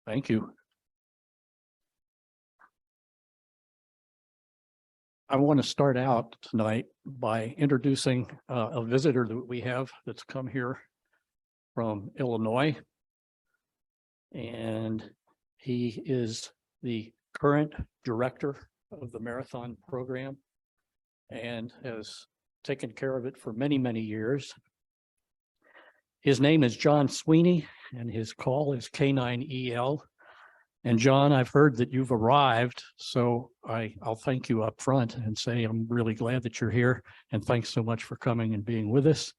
Thank you. I want to start out tonight by introducing a visitor that we have that's come here from Illinois. And he is the current director of the marathon program and has taken care of it for many, many years. His name is John Sweeney, and his call is K9EL. And John, I've heard that you've arrived, so I'll thank you up front and say I'm really glad that you're here, and thanks so much for coming and being with us.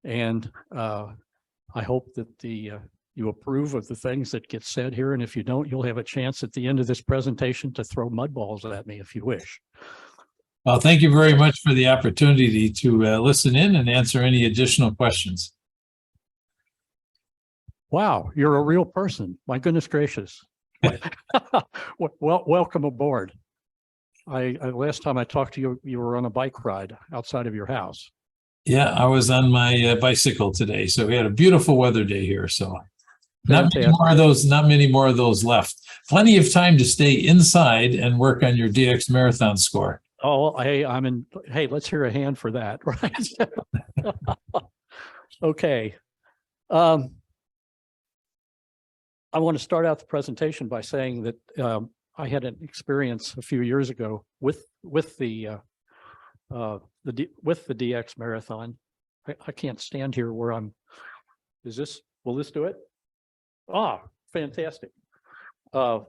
And I hope that you approve of the things that get said here, and if you don't, you'll have a chance at the end of this presentation to throw mud balls at me if you wish. Well, thank you very much for the opportunity to listen in and answer any additional questions. Wow, you're a real person. My goodness gracious. Well, welcome aboard. Last time I talked to you, you were on a bike ride outside of your house. Yeah, I was on my bicycle today, so we had a beautiful weather day here. So not many more of those left. Plenty of time to stay inside and work on your DX marathon score. Oh, hey, hey, let's hear a hand for that, right? Okay. I want to start out the presentation by saying that I had an experience a few years ago with the DX marathon. I can't stand here where I'm. Will this do it? Ah, fantastic. I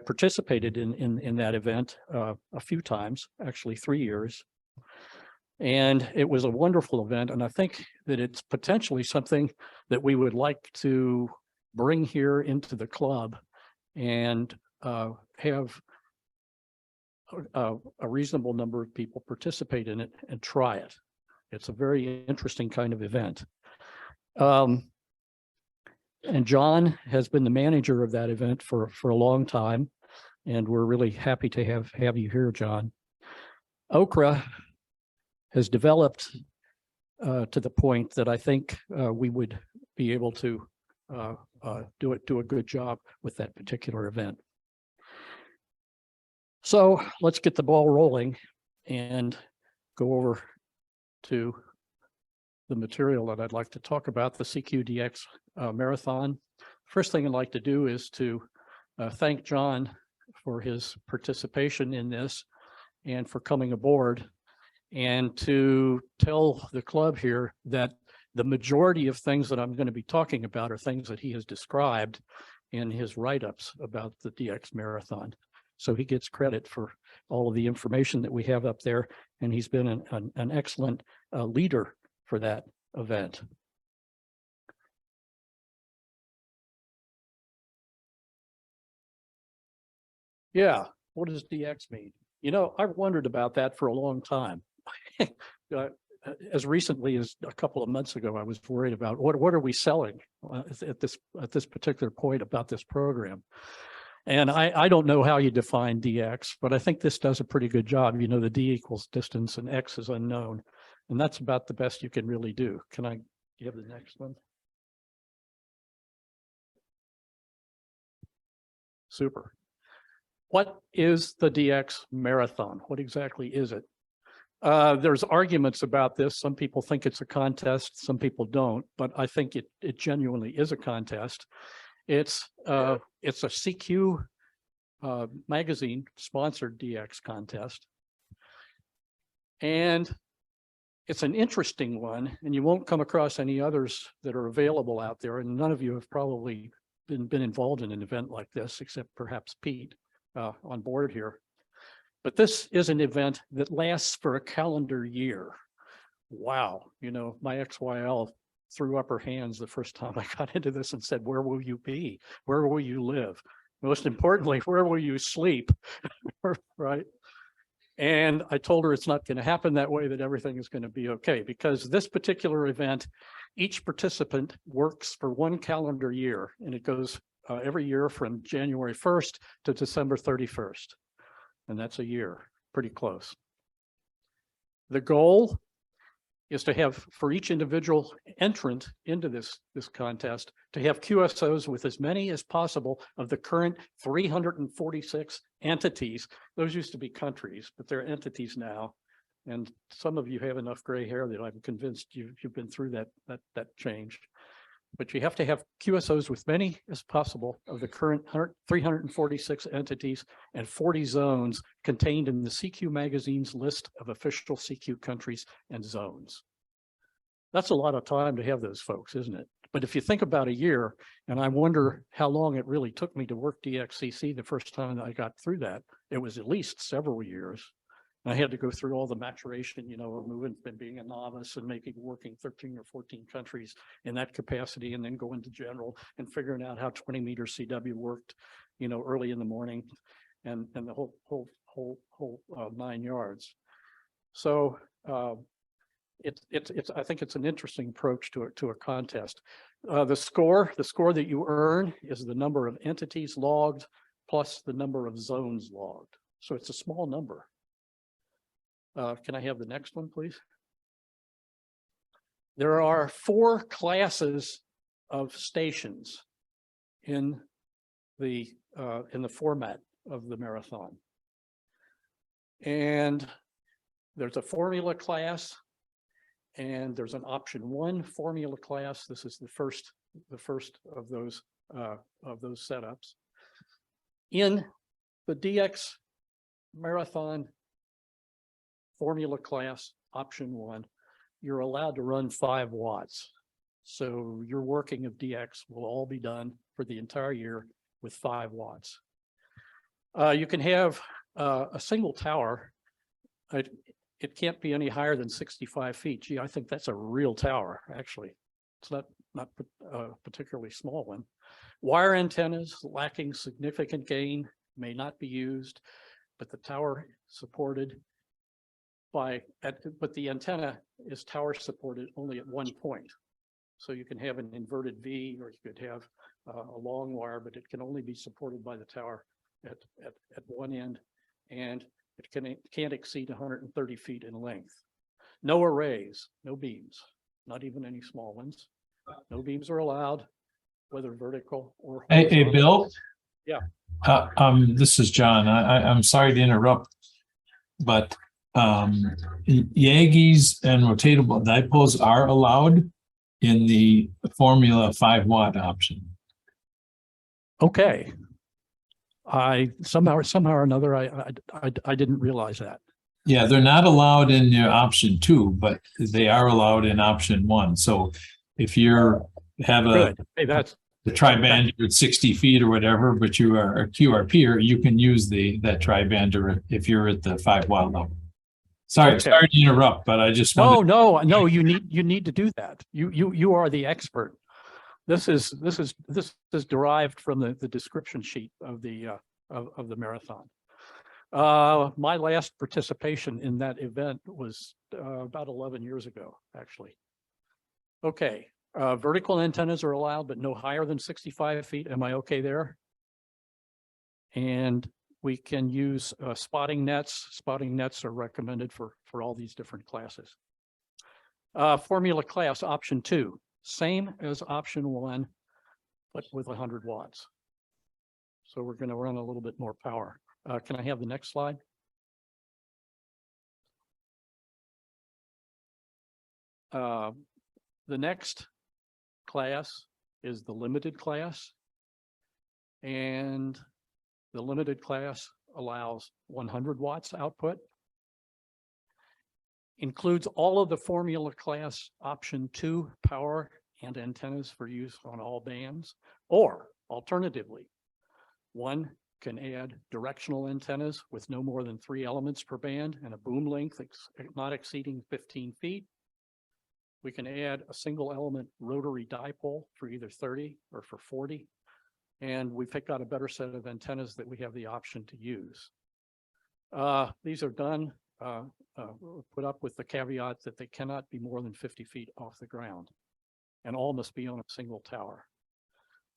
participated in that event a few times, actually 3 years. And it was a wonderful event. And I think that it's potentially something that we would like to bring here into the club and have a reasonable number of people participate in it and try it. It's a very interesting kind of event. And John has been the manager of that event for a long time. And we're really happy to have you here, John. OCRA has developed to the point that I think we would be able to do a good job with that particular event. So let's get the ball rolling and go over to the material that I'd like to talk about, the CQDX marathon. First thing I'd like to do is to thank John for his participation in this and for coming aboard, and to tell the club here that the majority of things that I'm going to be talking about are things that he has described in his write-ups about the DX marathon. So he gets credit for all of the information that we have up there, and he's been an excellent leader for that event. Yeah, what does DX mean? You know, I've wondered about that for a long time. As recently as a couple of months ago, I was worried about what are we selling at this particular point about this program. And I don't know how you define DX, but I think this does a pretty good job. You know, the D equals distance and X is unknown. And that's about the best you can really do. Can I give the next one? Super. What is the DX marathon? What exactly is it? There's arguments about this. Some people think it's a contest, some people don't, but I think it genuinely is a contest. It's a CQ magazine sponsored DX contest. And it's an interesting one, and you won't come across any others that are available out there. And none of you have probably been involved in an event like this, except perhaps Pete on board here. But this is an event that lasts for a calendar year. Wow. You know, my XYL threw up her hands the first time I got into this and said, where will you be? Where will you live? Most importantly, where will you sleep? Right? And I told her it's not going to happen that way, that everything is going to be okay, because this particular event, each participant works for 1 calendar year, and it goes every year from January 1st to December 31st. And that's a year, pretty close. The goal is to have, for each individual entrant into this contest, to have QSOs with as many as possible of the current 346 entities. Those used to be countries, but they're entities now. And some of you have enough gray hair that I'm convinced you've been through that change. But you have to have QSOs with many as possible of the current 346 entities and 40 zones contained in the CQ magazine's list of official CQ countries and zones. That's a lot of time to have those folks, isn't it? But if you think about a year, and I wonder how long it really took me to work DXCC the first time that I got through that, it was at least several years. I had to go through all the maturation, you know, of moving and being a novice and working 13 or 14 countries in that capacity, and then go into general and figuring out how 20 meter CW worked, you know, early in the morning, and the whole 9 yards. So I think it's an interesting approach to a contest. The score that you earn is the number of entities logged plus the number of zones logged. So it's a small number. Can I have the next one, please? There are 4 classes of stations in the format of the marathon. And there's a formula class, and there's an option 1 formula class. This is the first of those setups. In the DX marathon formula class option 1, you're allowed to run 5 watts. So your working of DX will all be done for the entire year with 5 watts. You can have a single tower. It can't be any higher than 65 feet. Gee, I think that's a real tower, actually. It's not a particularly small one. Wire antennas lacking significant gain may not be used, but the tower supported but the antenna is tower supported only at one point. So you can have an inverted V, or you could have a long wire, but it can only be supported by the tower at one end, and it can't exceed 130 feet in length. No arrays, no beams, not even any small ones. No beams are allowed, whether vertical or horizontal. Hey, Bill. Yeah. This is John. I'm sorry to interrupt, but Yagis and rotatable dipoles are allowed in the formula 5 watt option. Okay. I somehow or another, I didn't realize that. Yeah, they're not allowed in your option 2, but they are allowed in option 1. So if you're Good. Hey, that's the tri-band at 60 feet or whatever, but you are a QRP, you can use that tri-bander if you're at the 5 watt level. Sorry to interrupt, but I just wanted. No, you need to do that. You are the expert. This is derived from the description sheet of the marathon. My last participation in that event was about 11 years ago, actually. Okay, vertical antennas are allowed, but no higher than 65 feet. Am I okay there? And we can use spotting nets. Spotting nets are recommended for all these different classes. Formula class option 2, same as option 1, but with 100 watts. So we're going to run a little bit more power. Can I have the next slide? The next class is the limited class. And the limited class allows 100 watts output. Includes all of the formula class option 2 power and antennas for use on all bands. Or alternatively, one can add directional antennas with no more than 3 elements per band and a boom length not exceeding 15 feet. We can add a single element rotary dipole for either 30 or for 40. And we've got a better set of antennas that we have the option to use. These are done, put up with the caveat that they cannot be more than 50 feet off the ground, and all must be on a single tower.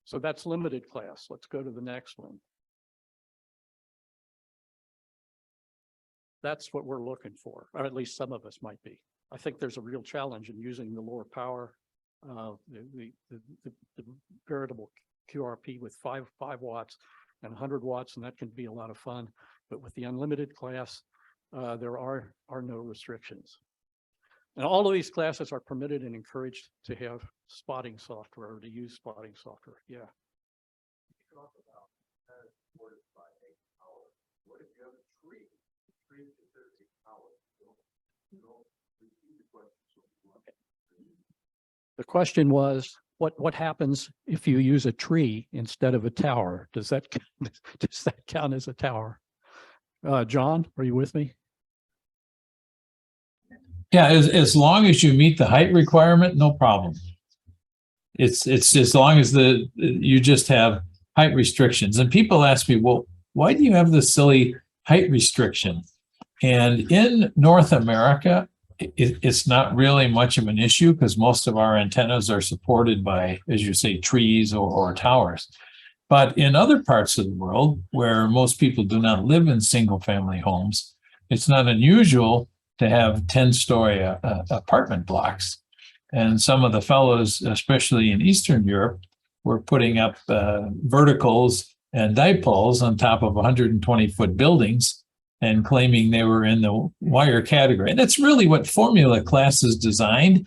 So that's limited class. Let's go to the next one. That's what we're looking for, or at least some of us might be. I think there's a real challenge in using the lower power, the veritable QRP with 5 watts and 100 watts, and that can be a lot of fun. But with the unlimited class, there are no restrictions. And all of these classes are permitted and encouraged to have spotting software or to use spotting software. Yeah. What if you have a tree? The tree is a power. The question was, what happens if you use a tree instead of a tower? Does that count as a tower? John, are you with me? Yeah, as long as you meet the height requirement, no problem. It's as long as you just have height restrictions. And people ask me, well, why do you have this silly height restriction? And in North America, it's not really much of an issue because most of our antennas are supported by, as you say, trees or towers. But in other parts of the world where most people do not live in single family homes, it's not unusual to have 10-story apartment blocks. And some of the fellows, especially in Eastern Europe, were putting up verticals and dipoles on top of 120-foot buildings and claiming they were in the wire category. And that's really what Formula Class is designed.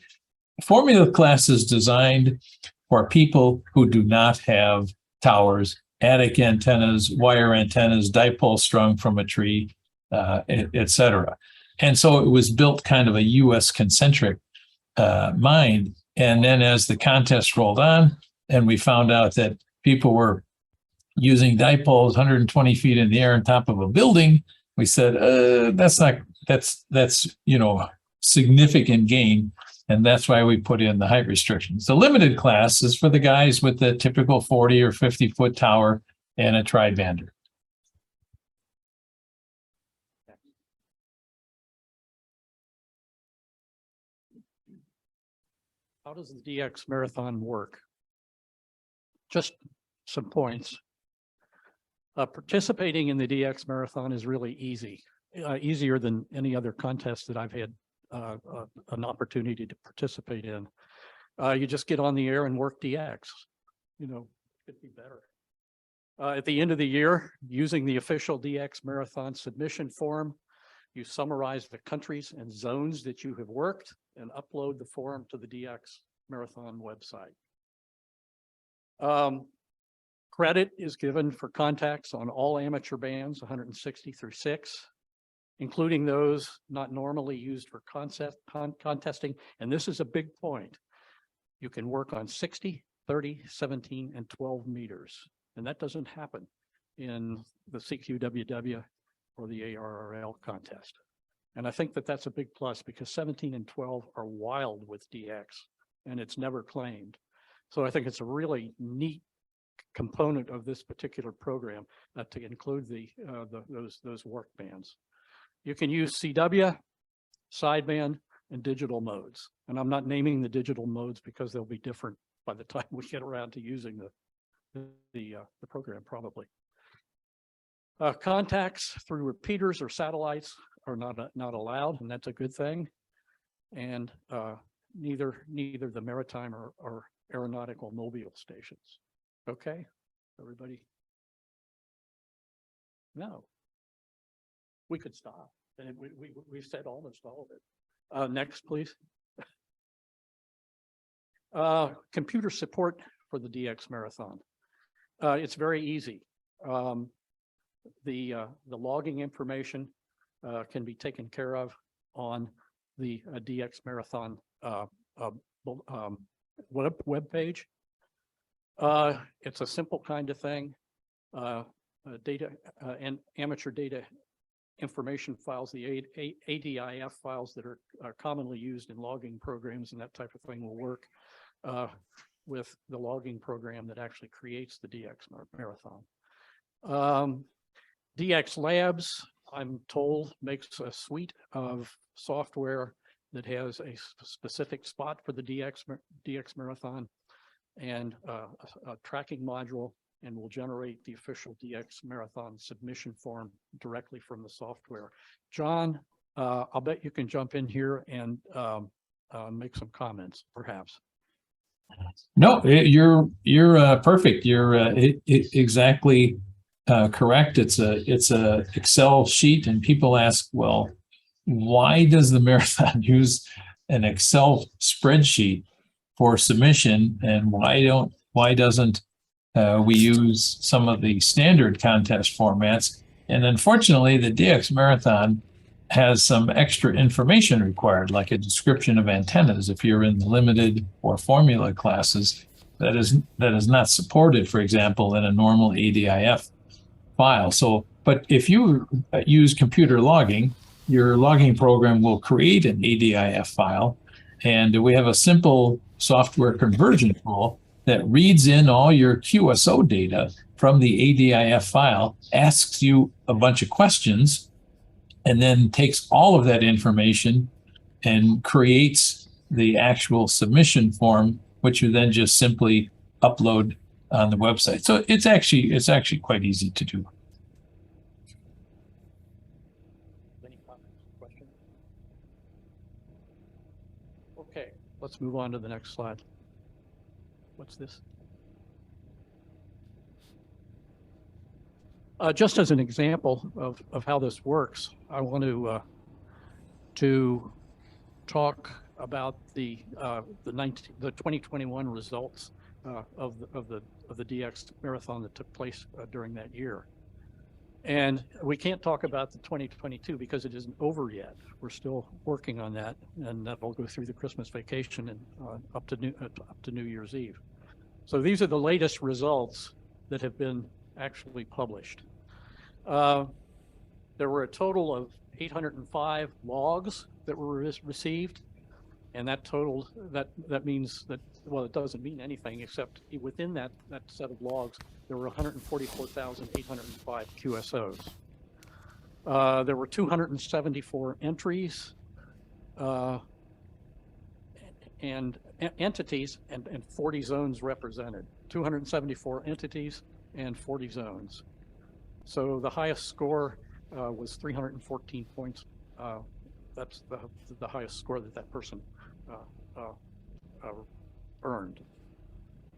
Formula Class is designed for people who do not have towers, attic antennas, wire antennas, dipole strung from a tree, et cetera. And so it was built kind of a U.S. concentric mind. And then as the contest rolled on, and we found out that people were using dipoles 120 feet in the air on top of a building, we said, that's significant gain. And that's why we put in the height restrictions. The limited class is for the guys with the typical 40 or 50-foot tower and a tri-bander. How does the DX Marathon work? Just some points. Participating in the DX Marathon is really easy, easier than any other contest that I've had an opportunity to participate in. You just get on the air and work DX. Could be better. At the end of the year, using the official DX Marathon submission form, you summarize the countries and zones that you have worked and upload the form to the DX Marathon website. Credit is given for contacts on all amateur bands, 160 through 6, including those not normally used for contesting. And this is a big point. You can work on 60, 30, 17, and 12 meters. And that doesn't happen in the CQWW or the ARRL contest. And I think that that's a big plus because 17 and 12 are wild with DX and it's never claimed. So I think it's a really neat component of this particular program to include those work bands. You can use CW, sideband, and digital modes. And I'm not naming the digital modes because they'll be different by the time we get around to using the program probably. Contacts through repeaters or satellites are not allowed, and that's a good thing. And neither the maritime or aeronautical mobile stations. Okay, everybody? No. We could stop. And we've said almost all of it. Next, please. Computer support for the DX Marathon. It's very easy. The logging information can be taken care of on the DX Marathon web page. It's a simple kind of thing. Data and amateur data information files, the ADIF files that are commonly used in logging programs and that type of thing will work with the logging program that actually creates the DX Marathon. DX Labs, I'm told, makes a suite of software that has a specific spot for the DX Marathon and a tracking module, and will generate the official DX Marathon submission form directly from the software. John I'll bet you can jump in here and make some comments, perhaps. No, you're perfect. You're exactly correct. It's a Excel sheet, and people ask, well, why does the marathon use an Excel spreadsheet for submission, and why doesn't we use some of the standard contest formats? And unfortunately, the DX Marathon has some extra information required, like a description of antennas. If you're in the limited or formula classes, that is not supported, for example, in a normal ADIF file. So, but if you use computer logging, your logging program will create an ADIF file, and we have a simple software conversion tool that reads in all your QSO data from the ADIF file, asks you a bunch of questions, and then takes all of that information and creates the actual submission form, which you then just simply upload on the website. So it's actually quite easy to do. Any comments, questions? Okay, let's move on to the next slide. What's this? Just as an example of how this works, I want to talk about the 2021 results of the DX marathon that took place during that year. And we can't talk about the 2022 because it isn't over yet. We're still working on that, and that will go through the Christmas vacation and up to New Year's Eve. So these are the latest results that have been actually published. There were a total of 805 logs that were received, and that total that means that, well, it doesn't mean anything except within that set of logs there were 144,805 QSOs. There were 274 entries and entities and 40 zones represented. 274 entities and 40 zones. So the highest score was 314 points. That's the highest score that person earned.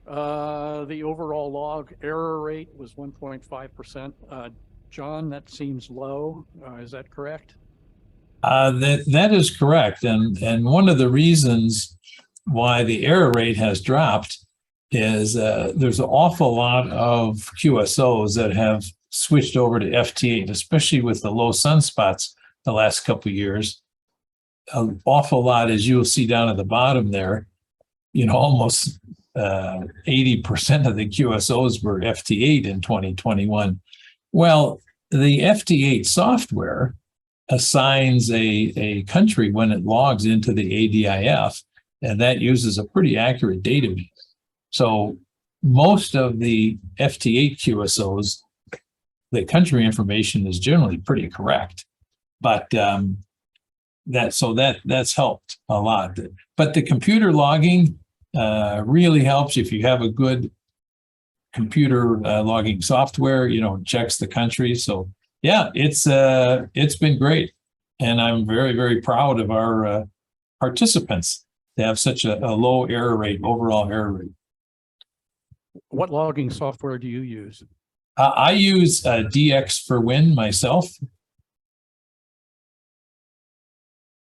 The overall log error rate was 1.5%. John, that seems low. Is that correct? That is correct. And one of the reasons why the error rate has dropped is there's an awful lot of QSOs that have switched over to FT8, especially with the low sunspots the last couple of years. An awful lot, as you'll see down at the bottom there, almost 80% of the QSOs were FT8 in 2021. Well, the FT8 software assigns a country when it logs into the ADIF, and that uses a pretty accurate database. So most of the FT8 QSOs, the country information is generally pretty correct, but that's helped a lot. But the computer logging really helps if you have a good computer logging software. Checks the country. So yeah, it's been great, and I'm very, very proud of our participants to have such a low error rate, overall error rate. What logging software do you use? I use DX for Win myself.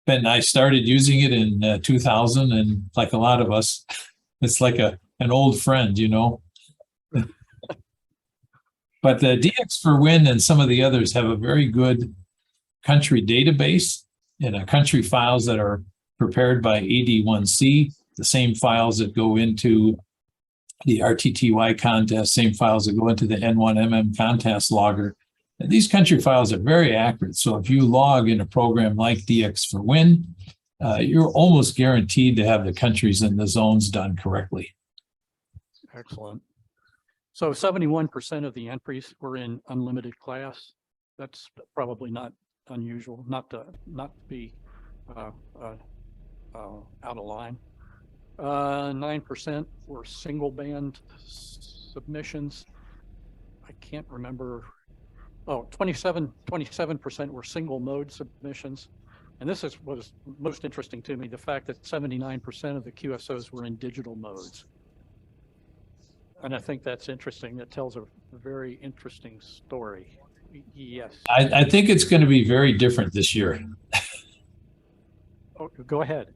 And I started using it in 2000, and like a lot of us, it's like an old friend, But the DX for Win and some of the others have a very good country database and country files that are prepared by AD1C, the same files that go into the RTTY contest, same files that go into the N1MM contest logger. And these country files are very accurate. So if you log in a program like DX for Win, you're almost guaranteed to have the countries and the zones done correctly. Excellent. So 71% of the entries were in unlimited class. That's probably not unusual, not to be out of line. 9% were single band submissions. I can't remember. Oh, 27% were single mode submissions. And this is what is most interesting to me, the fact that 79% of the QSOs were in digital modes. And I think that's interesting. That tells a very interesting story. Yes. I think it's going to be very different this year. Oh, go ahead.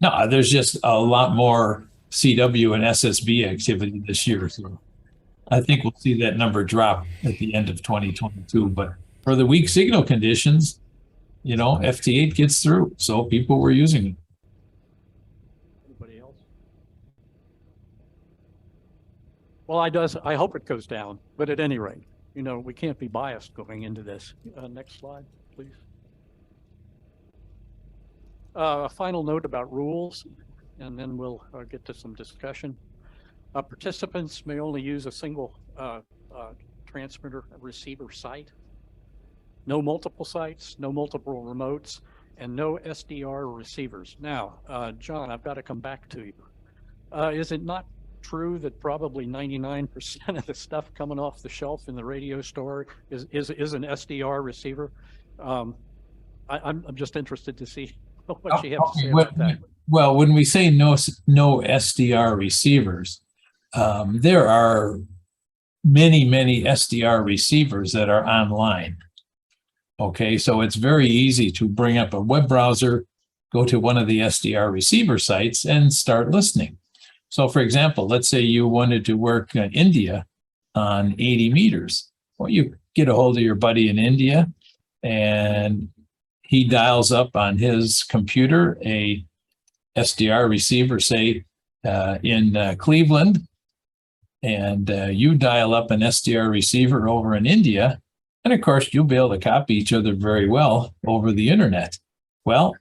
No, there's just a lot more CW and SSB activity this year. So I think we'll see that number drop at the end of 2022. But for the weak signal conditions, you know, FT8 gets through. So people were using it. Anybody else? Well, I hope it goes down, but at any rate, you know, we can't be biased going into this. Next slide, please. A final note about rules, and then we'll get to some discussion. Participants may only use a single transmitter receiver site. No multiple sites, no multiple remotes, and no SDR receivers. Now, John, I've got to come back to you. Is it not true that probably 99% of the stuff coming off the shelf in the radio store is an SDR receiver? I'm just interested to see what you have to say about that. Well, when we say no SDR receivers, there are many SDR receivers that are online. Okay, so it's very easy to bring up a web browser, go to one of the SDR receiver sites and start listening. So for example, let's say you wanted to work in India on 80 meters. Well, you get a hold of your buddy in India and he dials up on his computer a SDR receiver, say in Cleveland, and you dial up an SDR receiver over in India. And of course, you'll be able to copy each other very well over the internet. Well,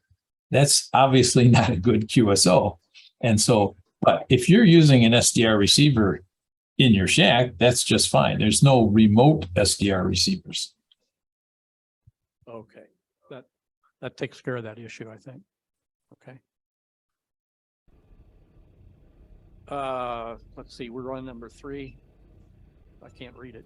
that's obviously not a good QSO. And so, but if you're using an SDR receiver in your shack, that's just fine. There's no remote SDR receivers. Okay, that takes care of that issue, I think. Okay. Let's see, we're on number 3. I can't read it.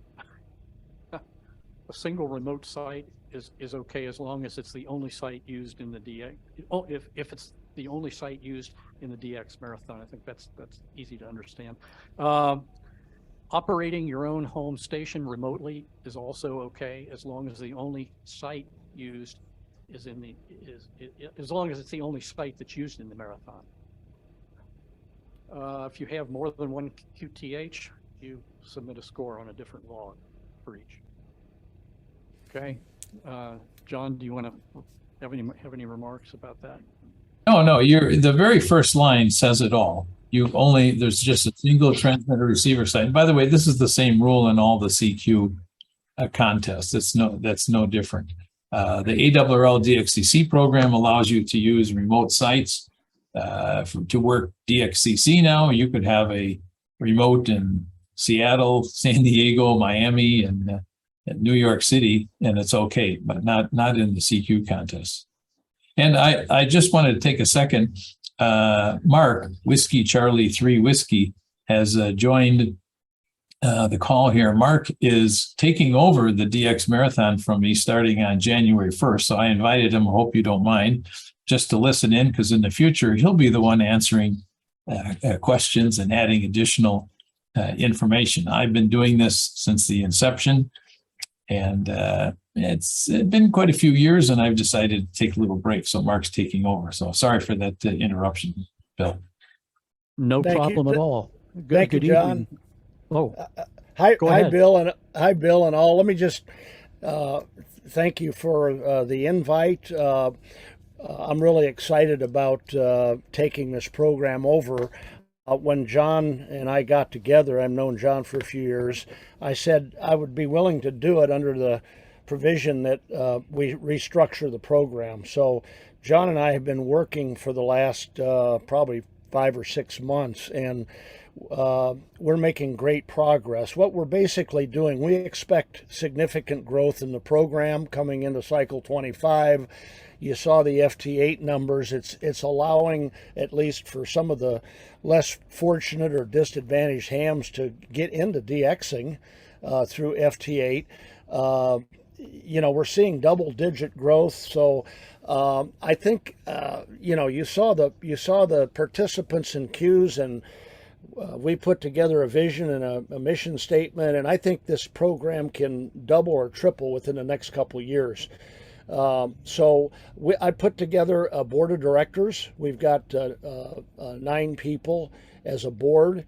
A single remote site is okay as long as it's the only site used in the DX. Oh, if it's the only site used in the DX marathon, I think that's easy to understand. Operating your own home station remotely is also okay as long as the only site used is as long as it's the only site that's used in the marathon. If you have more than one QTH, you submit a score on a different log for each. Okay, John, do you want to have any remarks about that? No, the very first line says it all. There's just a single transmitter receiver site. And by the way, this is the same rule in all the CQ contests. That's no different. The ARRL DXCC program allows you to use remote sites to work DXCC. Now you could have a remote in Seattle, San Diego, Miami, and New York City, and it's okay, but not in the CQ contest. And I just wanted to take a second. Mark, Whiskey Charlie 3 Whiskey, has joined the call here. Mark is taking over the DX Marathon from me starting on January 1st. So I invited him, I hope you don't mind, just to listen in, because in the future, he'll be the one answering questions and adding additional information. I've been doing this since the inception, and it's been quite a few years, and I've decided to take a little break. So Mark's taking over. So sorry for that interruption, Bill. No problem at all. Thank you, John. Evening. Oh, hi, Bill, and all. Let me just thank you for the invite. I'm really excited about taking this program over. When John and I got together, I've known John for a few years, I said I would be willing to do it under the provision that we restructure the program. So John and I have been working for the last probably 5 or 6 months, and we're making great progress. What we're basically doing, we expect significant growth in the program coming into cycle 25. You saw the FT8 numbers. It's allowing, at least for some of the less fortunate or disadvantaged hams, to get into DXing through FT8. we're seeing double-digit growth. So I think you saw the participants in queues, and we put together a vision and a mission statement, and I think this program can double or triple within the next couple of years. I put together a board of directors. We've got 9 people as a board.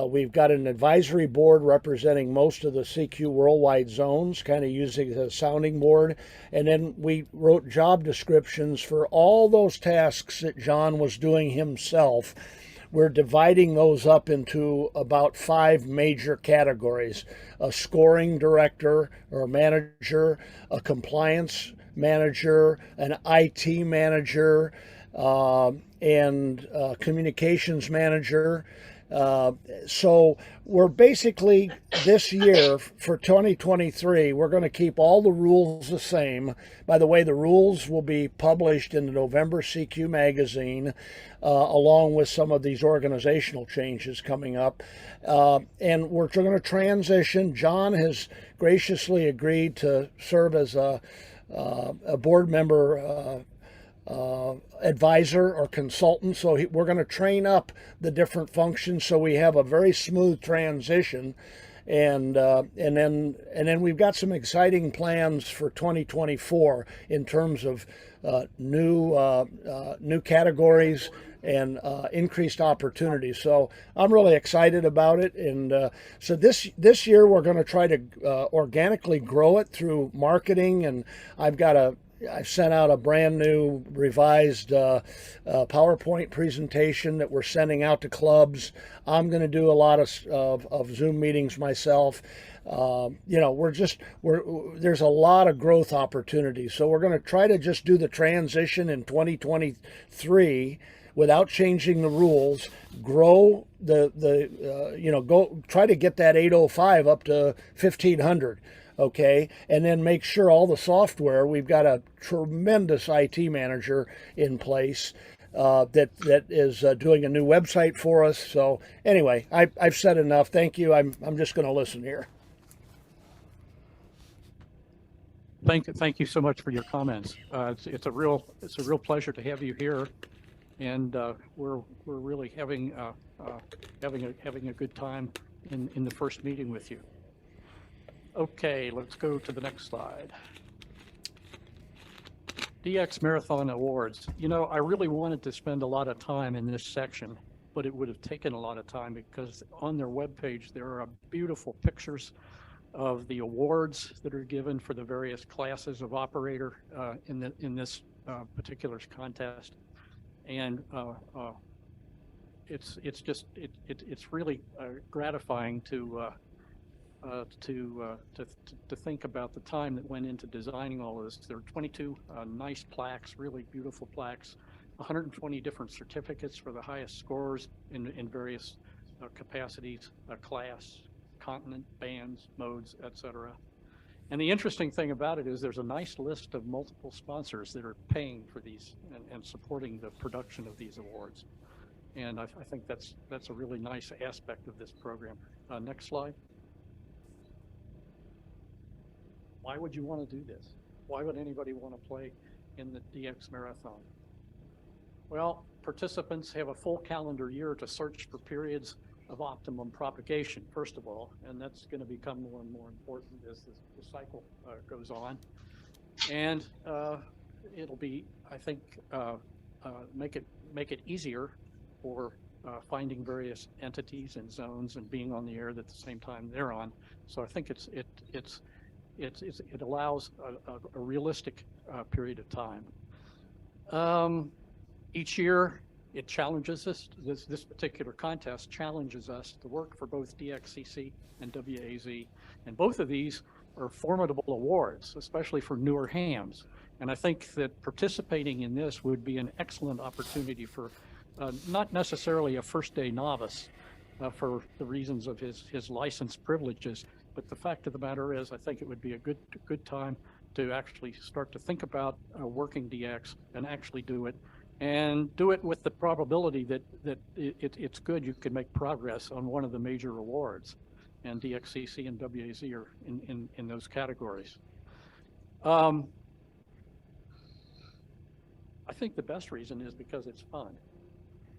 We've got an advisory board representing most of the CQ worldwide zones, kind of using as a sounding board. And then we wrote job descriptions for all those tasks that John was doing himself. We're dividing those up into about 5 major categories: a scoring director or manager, a compliance manager, an IT manager, and communications manager. So we're basically, this year for 2023, we're going to keep all the rules the same. By the way, the rules will be published in the November CQ magazine, along with some of these organizational changes coming up. And we're going to transition. John has graciously agreed to serve as a board member advisor or consultant. So we're going to train up the different functions so we have a very smooth transition. And then we've got some exciting plans for 2024 in terms of new categories and increased opportunities. So I'm really excited about it. And so this year we're going to try to organically grow it through marketing. And I've sent out a brand new revised PowerPoint presentation that we're sending out to clubs. I'm going to do a lot of Zoom meetings myself. There's a lot of growth opportunities. So we're going to try to just do the transition in 2023 without changing the rules, grow go try to get that 805 up to 1500. Okay, and then make sure all the software, we've got a tremendous IT manager in place that is doing a new website for us. So anyway, I've said enough. Thank you. I'm just going to listen here. Thank you so much for your comments. It's a real pleasure to have you here, and we're really having a good time in the first meeting with you. Okay, let's go to the next slide. DX Marathon Awards. I really wanted to spend a lot of time in this section, but it would have taken a lot of time because on their webpage there are beautiful pictures of the awards that are given for the various classes of operator in this particular contest, and it's really gratifying to think about the time that went into designing all of this. There are 22 nice plaques, really beautiful plaques, 120 different certificates for the highest scores in various capacities, class, continent, bands, modes, etc. And the interesting thing about it is there's a nice list of multiple sponsors that are paying for these and supporting the production of these awards. And I think that's a really nice aspect of this program. Next slide. Why would you want to do this? Why would anybody want to play in the DX Marathon? Well, participants have a full calendar year to search for periods of optimum propagation, first of all, and that's going to become more and more important as the cycle goes on. And it'll be, I think, make it easier for finding various entities and zones and being on the air at the same time they're on. So I think it allows a realistic period of time. Each year, it challenges us. This particular contest challenges us to work for both DXCC and WAZ, and both of these are formidable awards, especially for newer hams. And I think that participating in this would be an excellent opportunity for not necessarily a first-day novice for the reasons of his license privileges, but the fact of the matter is, I think it would be a good time to actually start to think about working DX and actually do it, and do it with the probability that it's good you can make progress on one of the major awards, and DXCC and WAZ are in those categories. I think the best reason is because it's fun.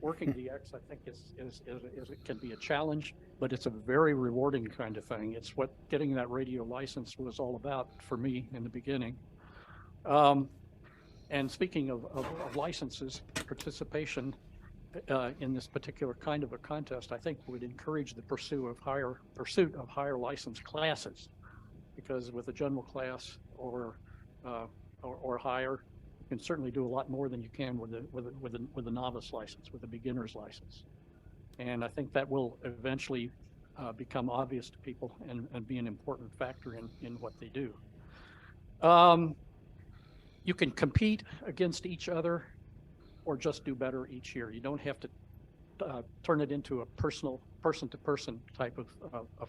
Working DX, I think it can be a challenge, but it's a very rewarding kind of thing. It's what getting that radio license was all about for me in the beginning. And speaking of licenses, participation in this particular kind of a contest, I think would encourage the pursuit of higher license classes, because with a general class or higher, you can certainly do a lot more than you can with a novice license, with a beginner's license. And I think that will eventually become obvious to people and be an important factor in what they do. You can compete against each other or just do better each year. You don't have to turn it into a person-to-person type of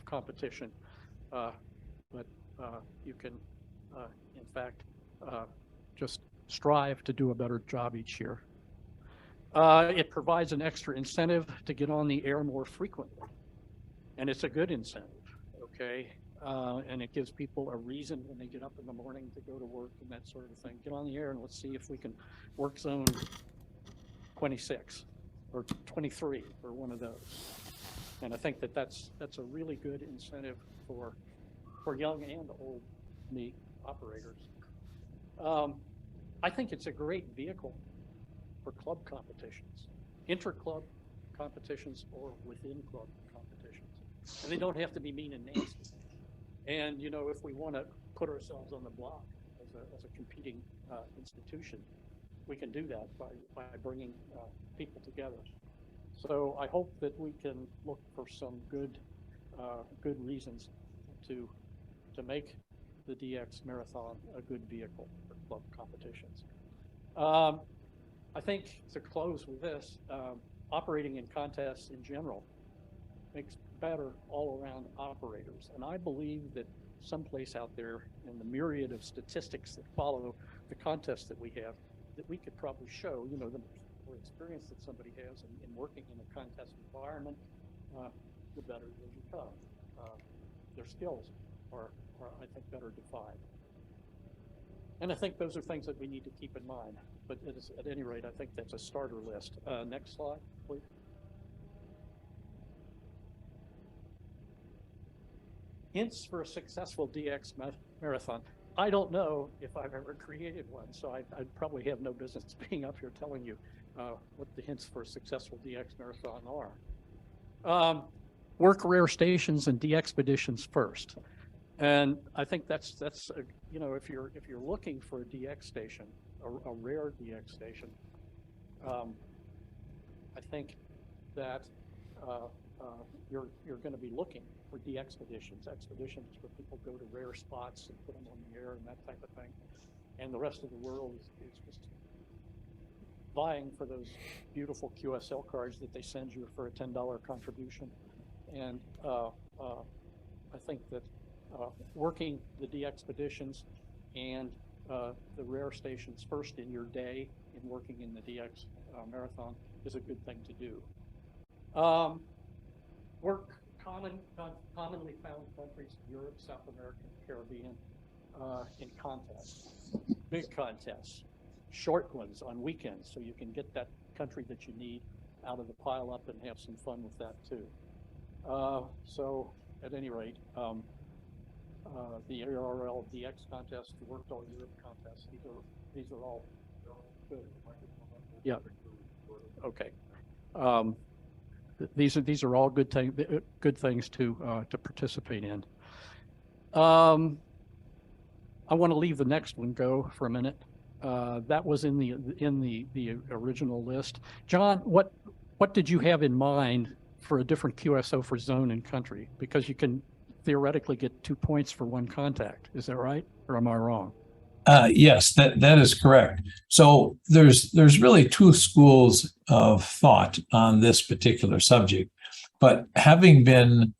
competition, but you can, in fact, just strive to do a better job each year. It provides an extra incentive to get on the air more frequently, and it's a good incentive, okay? And it gives people a reason when they get up in the morning to go to work and that sort of thing. Get on the air and let's see if we can work zone 26 or 23 or one of those. And I think that's a really good incentive for young and old meat operators. I think it's a great vehicle for club competitions, inter-club competitions or within club competitions. And they don't have to be mean and nasty. And, you know, if we want to put ourselves on the block as a competing institution, we can do that by bringing people together. So I hope that we can look for some good reasons to make the DX Marathon a good vehicle for club competitions. I think to close with this, operating in contests in general makes better all-around operators. And I believe that someplace out there in the myriad of statistics that follow the contests that we have, that we could probably show, you know, the more experience that somebody has in working in a contest environment, the better they become. Their skills are, I think, better defined. And I think those are things that we need to keep in mind. But at any rate, I think that's a starter list. Next slide, please. Hints for a successful DX marathon. I don't know if I've ever created one, so I'd probably have no business being up here telling you what the hints for a successful DX marathon are. Work rare stations and de-expeditions first. And I think that's you know, if you're looking for a DX station, a rare DX station, I think that you're going to be looking for expeditions where people go to rare spots and put them on the air and that type of thing, and the rest of the world is just vying for those beautiful QSL cards that they send you for a $10 contribution. And I think that working the de-expeditions and the rare stations first in your day in working in the DX marathon is a good thing to do. Work commonly found countries, Europe, South America, Caribbean, in contests, big contests, short ones on weekends, so you can get that country that you need out of the pile up and have some fun with that too. So at any rate, the ARL DX contest, the Worked All Europe contest, these are all good. Yeah. Okay. These are all good things to participate in. I want to leave the next one go for a minute. That was in the original list. John, what did you have in mind for a different QSO for zone and country? Because you can theoretically get 2 points for one contact. Is that right, or am I wrong? Yes, that is correct. So there's really two schools of thought on this particular subject. But having been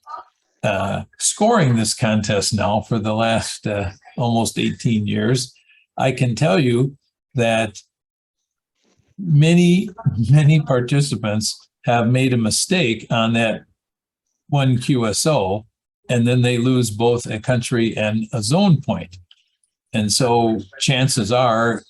scoring this contest now for the last almost 18 years, I can tell you that many participants have made a mistake on that one QSO, and then they lose both a country and a zone point. And so chances are,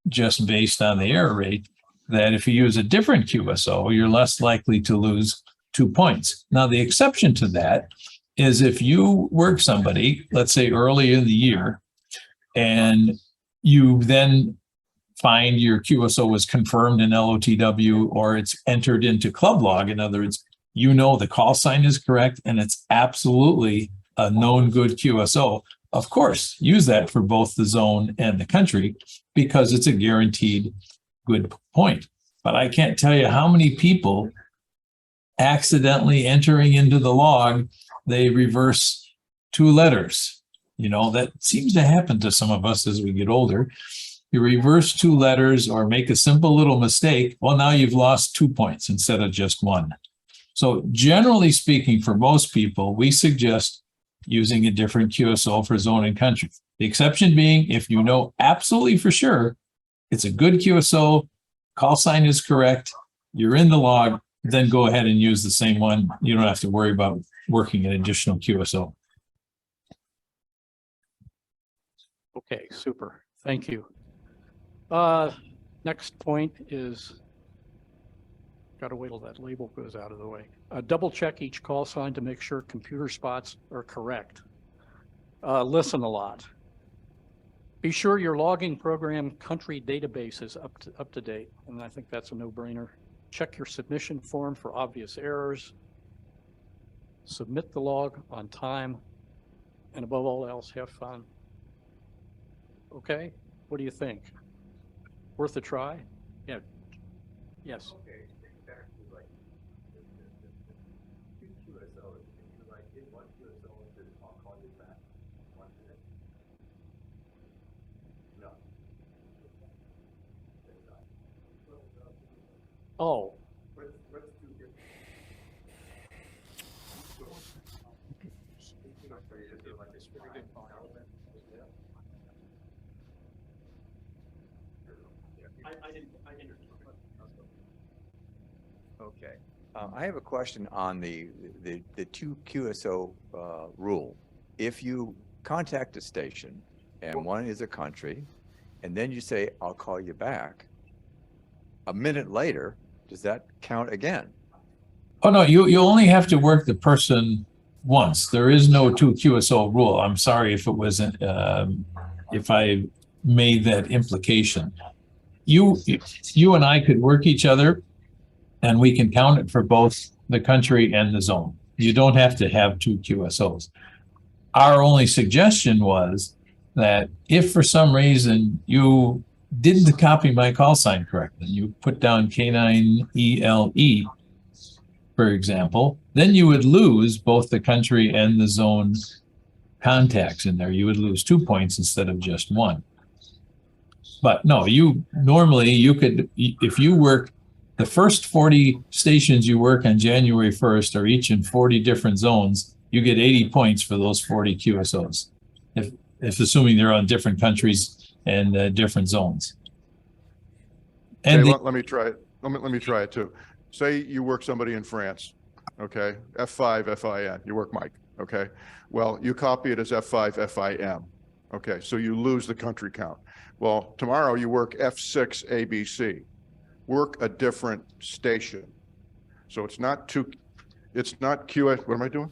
just based on the error rate, that if you use a different QSO, you're less likely to lose 2 points. Now, the exception to that is if you work somebody, let's say early in the year, and you then find your QSO was confirmed in LOTW or it's entered into club log. In other words, you know the call sign is correct and it's absolutely a known good QSO. Of course, use that for both the zone and the country because it's a guaranteed good point. But I can't tell you how many people accidentally entering into the log, they reverse 2 letters. You know, that seems to happen to some of us as we get older. You reverse 2 letters or make a simple little mistake. Well, now you've lost 2 points instead of just 1. So generally speaking, for most people, we suggest using a different QSO for zone and country. The exception being, if you know absolutely for sure it's a good QSO, call sign is correct, you're in the log, then go ahead and use the same one. You don't have to worry about working an additional QSO. Okay, super. Thank you. Next point is, got to wait till that label goes out of the way. Double check each call sign to make sure computer spots are correct. Listen a lot. Be sure your logging program country database is up to date, and I think that's a no-brainer. Check your submission form for obvious errors. Submit the log on time, and above all else, have fun. Okay, what do you think? Worth a try? Yeah. Yes. Okay, back to like two QSOs. If you like hit one QSO and says, I'll call you back in 1 minute. No. Oh, What's two different? Okay. I have a question on the two QSO rule. If you contact a station and one is a country, and then you say, I'll call you back, a minute later, does that count again? Oh, no, you only have to work the person once. There is no 2 QSO rule. I'm sorry if it wasn't, if I made that implication. You and I could work each other and we can count it for both the country and the zone. You don't have to have 2 QSOs. Our only suggestion was that if for some reason you didn't copy my call sign correctly, you put down K9ELE, for example, then you would lose both the country and the zone contacts in there. You would lose 2 points instead of just 1. But no, you could, if you work the first 40 stations you work on January 1st are each in 40 different zones, you get 80 points for those 40 QSOs. If assuming they're on different countries and different zones. And okay, let me try it. Let me try it too. Say you work somebody in France, okay? F5 FIN, you work Mike, okay? Well, you copy it as F5 FIM, okay? So you lose the country count. Well, tomorrow you work F6 ABC, work a different station. So it's not QS, what am I doing?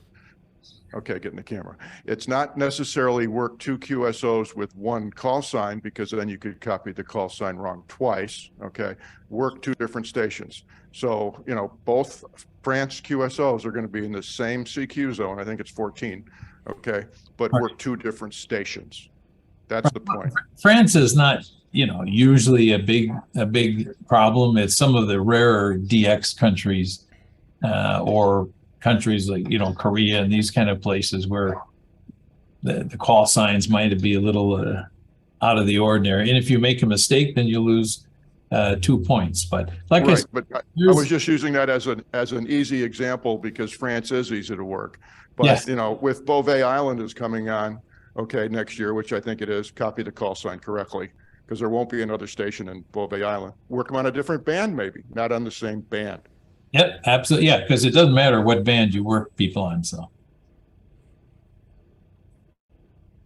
Okay, getting the camera. It's not necessarily work 2 QSOs with 1 call sign, because then you could copy the call sign wrong twice, okay? Work 2 different stations. So, you know, both France QSOs are going to be in the same CQ zone. I think it's 14, okay? But work 2 different stations. That's the point. France is not, you know, usually a big problem. It's some of the rarer DX countries or countries like, you know, Korea and these kind of places where the call signs might be a little out of the ordinary. And if you make a mistake, then you lose 2 points. But like right, but I was just using that as an easy example because France is easy to work. But yes, you know, with Beauvais Island is coming on, okay, next year, which I think it is, copy the call sign correctly, because there won't be another station in Beauvais Island. Work them on a different band, maybe, not on the same band. Yep, absolutely. Yeah, because it doesn't matter what band you work people on. So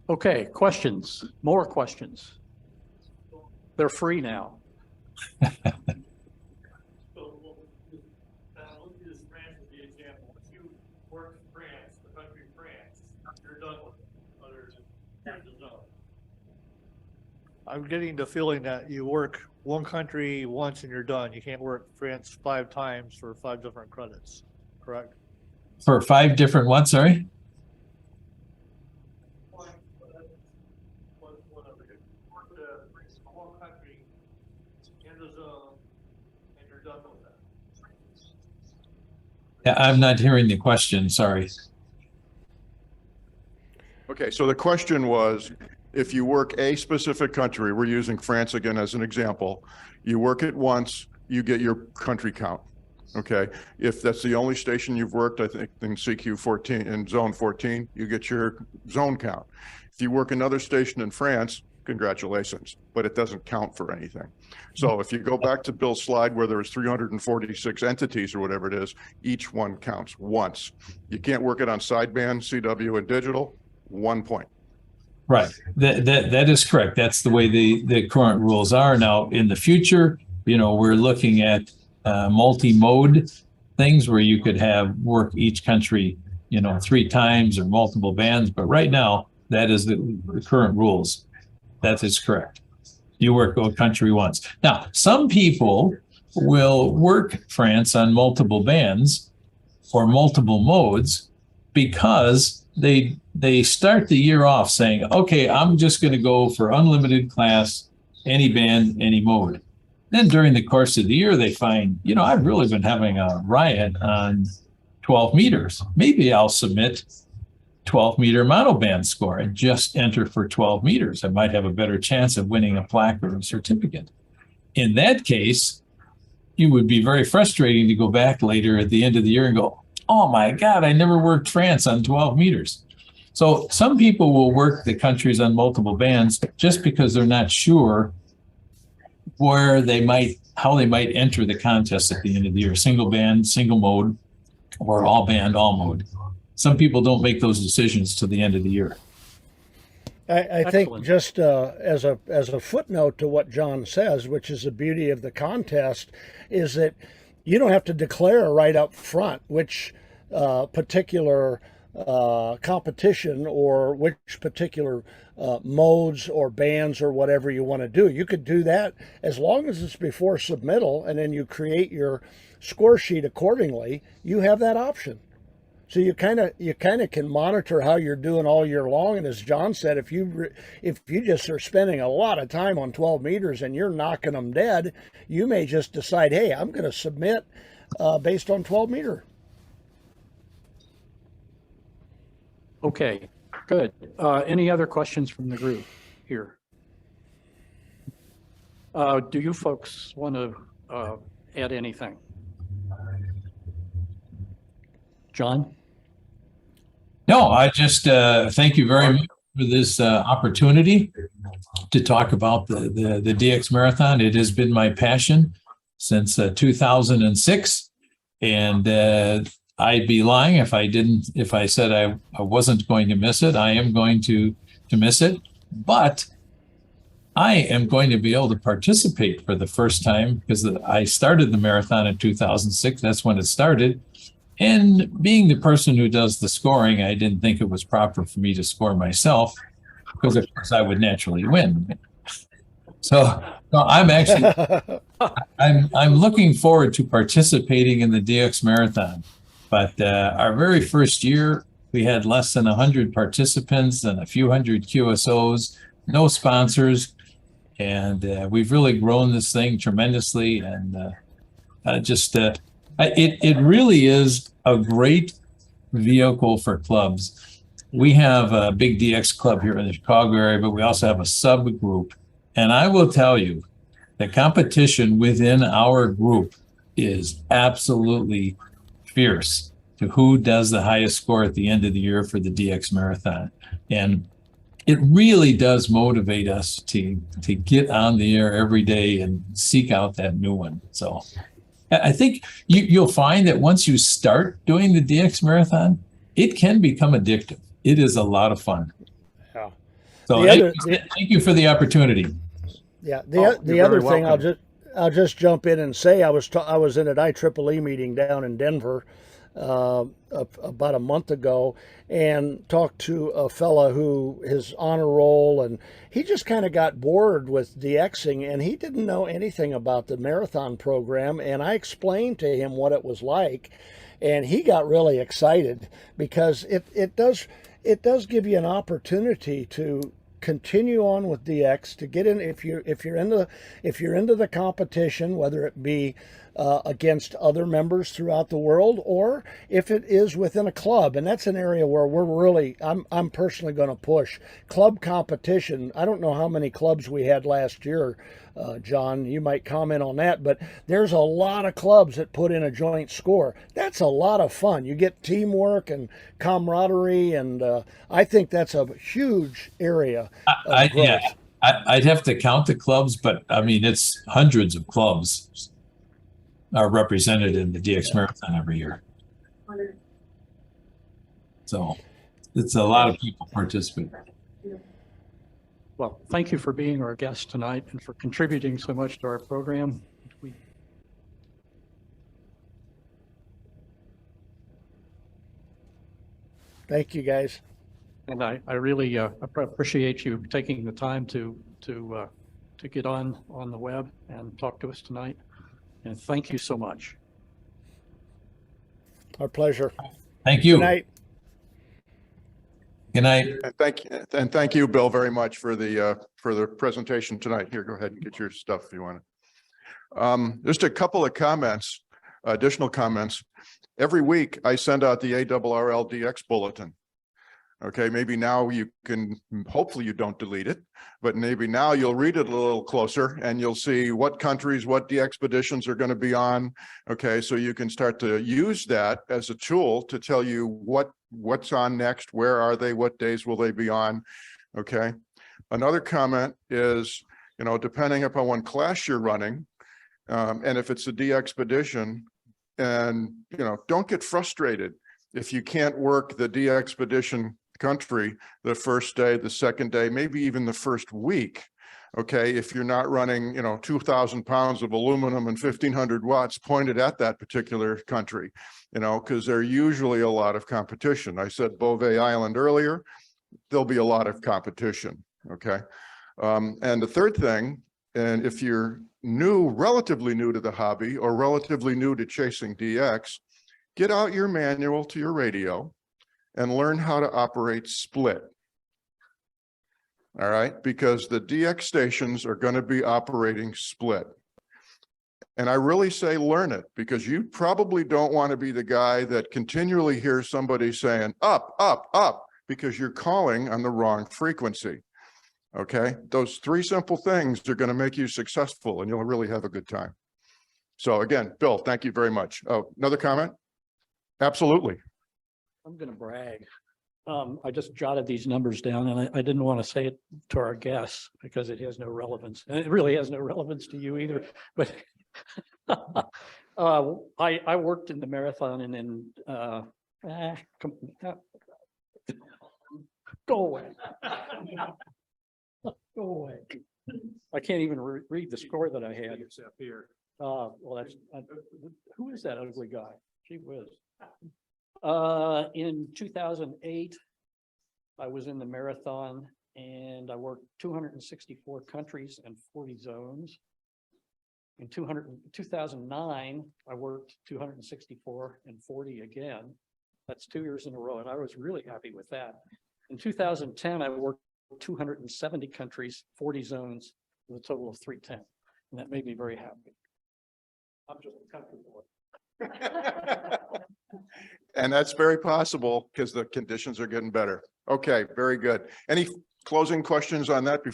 Okay, questions, more questions. They're free now. So, let's use France as the example. If you work in France, the country France, you're done with it. Other than the zone. I'm getting the feeling that you work one country once and you're done. You can't work France 5 times for 5 different credits, correct? For 5 different what, sorry? Whatever. You work the whole country in the zone and you're done with that. Yeah, I'm not hearing the question, sorry. Okay, so the question was, if you work a specific country, we're using France again as an example, you work it once, you get your country count. Okay, if that's the only station you've worked, I think in CQ 14, in zone 14, you get your zone count. If you work another station in France, congratulations, but it doesn't count for anything. So if you go back to Bill's slide where there was 346 entities or whatever it is, each one counts once. You can't work it on sideband, CW, and digital, 1 point. Right. That is correct. That's the way the current rules are. Now, in the future, we're looking at multi-mode things where you could have work each country, 3 times or multiple bands. But right now, that is the current rules. That is correct. You work a country once. Now, some people will work France on multiple bands or multiple modes because they start the year off saying, okay, I'm just going to go for unlimited class, any band, any mode. Then during the course of the year, they find, I've really been having a riot on 12 meters. Maybe I'll submit 12 meter monoband score and just enter for 12 meters. I might have a better chance of winning a plaque or a certificate. In that case, it would be very frustrating to go back later at the end of the year and go, oh my God, I never worked France on 12 meters. So some people will work the countries on multiple bands just because they're not sure how they might enter the contest at the end of the year, single band, single mode, or all band, all mode. Some people don't make those decisions to the end of the year. I think just as a footnote to what John says, which is the beauty of the contest, is that you don't have to declare right up front which particular competition or which particular modes or bands or whatever you want to do. You could do that as long as it's before submittal, and then you create your score sheet accordingly. You have that option. So you kind of can monitor how you're doing all year long. And as John said, if you just are spending a lot of time on 12 meters and you're knocking them dead, you may just decide, hey, I'm going to submit based on 12 meter. Okay, good. Any other questions from the group here? Do you folks want to add anything? John? No, I just thank you very much for this opportunity to talk about the DX Marathon. It has been my passion since 2006, and I'd be lying if I said I wasn't going to miss it. I am going to miss it, but I am going to be able to participate for the first time because I started the marathon in 2006. That's when it started. And being the person who does the scoring, I didn't think it was proper for me to score myself because, of course, I would naturally win. So no, I'm actually I'm looking forward to participating in the DX Marathon. But our very first year, we had less than 100 participants and a few hundred QSOs, no sponsors, and we've really grown this thing tremendously. And it really is a great vehicle for clubs. We have a big DX club here in the Chicago area, but we also have a subgroup. And I will tell you, the competition within our group is absolutely fierce to who does the highest score at the end of the year for the DX Marathon. And it really does motivate us to get on the air every day and seek out that new one. So I think you'll find that once you start doing the DX Marathon, it can become addictive. It is a lot of fun. Yeah. So The other- thank you for the opportunity. Yeah, Oh, the you're other very thing welcome. I'll just jump in and say I was in an IEEE meeting down in Denver about a month ago and talked to a fella who his honor roll, and he just kind of got bored with DXing and he didn't know anything about the marathon program, and I explained to him what it was like, and he got really excited because it does give you an opportunity to continue on with DX, to get in if you're into the competition, whether it be against other members throughout the world or if it is within a club. And that's an area where I'm personally going to push club competition. I don't know how many clubs we had last year, John, you might comment on that, but there's a lot of clubs that put in a joint score. That's a lot of fun. You get teamwork and camaraderie, and I think that's a huge area of growth. Yeah, I'd have to count the clubs, but I mean, it's hundreds of clubs are represented in the DX Marathon every year. So it's a lot of people participate. Well, thank you for being our guest tonight and for contributing so much to our program. Thank you, guys. And I really appreciate you taking the time to get on the web and talk to us tonight. And thank you so much. Our pleasure. Thank you. Good night. Good night. And thank you, Bill, very much for the presentation tonight. Here, go ahead and get your stuff if you want to. Just a couple of comments, additional comments. Every week I send out the ARRL DX bulletin. Okay, maybe now you can, hopefully you don't delete it, but maybe now you'll read it a little closer and you'll see what countries, what the expeditions are going to be on. Okay, so you can start to use that as a tool to tell you what's on next, where are they, what days will they be on. Okay, another comment is, depending upon what class you're running, and if it's a DXpedition, and don't get frustrated if you can't work the DXpedition country the first day, the second day, maybe even the first week. Okay, if you're not running 2,000 pounds of aluminum and 1,500 watts pointed at that particular country, because there's usually a lot of competition. I said Beauvais Island earlier, there'll be a lot of competition. Okay, and the third thing, and if you're relatively new to the hobby or relatively new to chasing DX, get out your manual to your radio and learn how to operate split. All right, because the DX stations are going to be operating split. And I really say learn it, because you probably don't want to be the guy that continually hears somebody saying up, up, up, because you're calling on the wrong frequency. Okay, those three simple things are going to make you successful and you'll really have a good time. So again, Bill, thank you very much. Oh, another comment? Absolutely. I'm going to brag. I just jotted these numbers down, and I didn't want to say it to our guests because it has no relevance. And it really has no relevance to you either. But I worked in the marathon and then go away. Go away. I can't even read the score that I had. Here. Well, that's who is that ugly guy? Gee whiz. In 2008, I was in the marathon and I worked 264 countries and 40 zones. In 2009, I worked 264 and 40 again. That's 2 years in a row, and I was really happy with that. In 2010, I worked 270 countries, 40 zones, with a total of 310, and that made me very happy. I'm just a country boy. And that's very possible because the conditions are getting better. Okay, very good. Any closing questions on that before